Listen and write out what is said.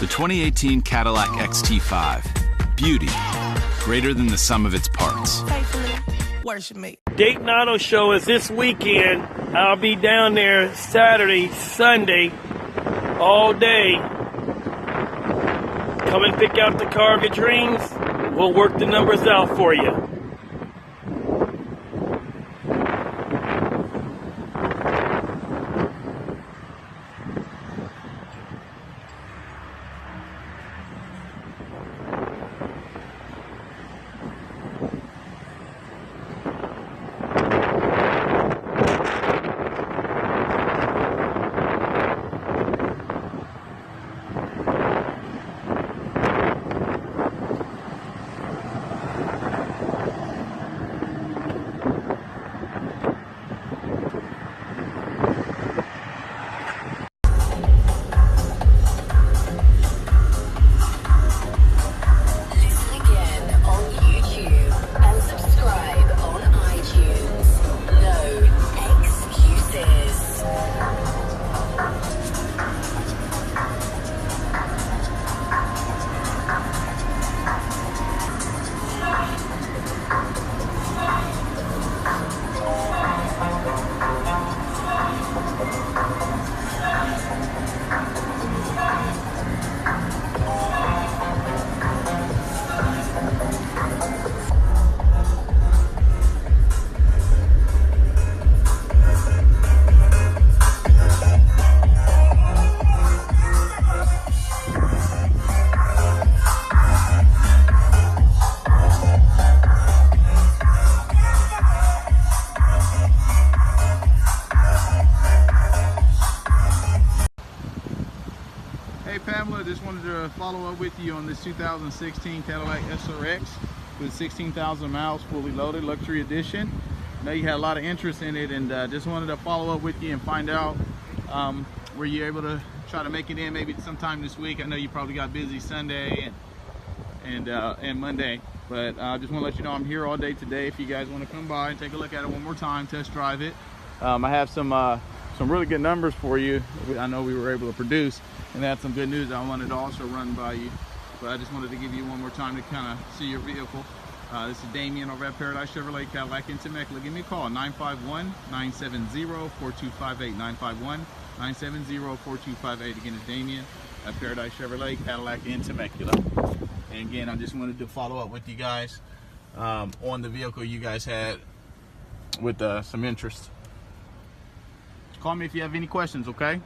The 2018 Cadillac XT5. Beauty, greater than the sum of its parts. Faithfully worship me. Dayton Auto Show is this weekend. I'll be down there Saturday, Sunday, all day. Come and pick out the car of your dreams. We'll work the numbers out for you. Hey Pamela, just wanted to follow up with you on this 2016 Cadillac SRX with 16,000 miles, fully loaded, luxury edition. I know you had a lot of interest in it, and just wanted to follow up with you and find out were you able to try to make it in maybe sometime this week. I know you probably got busy Sunday and Monday, but I just want to let you know I'm here all day today if you guys want to come by and take a look at it one more time, test drive it. I have some really good numbers for you. I know we were able to produce, and that's some good news I wanted to also run by you. But I just wanted to give you one more time to kind of see your vehicle. This is Damien over at Paradise Chevrolet, Cadillac in Temecula. Give me a call, 951-970-4258, 951-970-4258. Again, it's Damien at Paradise Chevrolet, Cadillac in Temecula. And again, I just wanted to follow up with you guys on the vehicle you guys had with some interest. Call me if you have any questions, okay?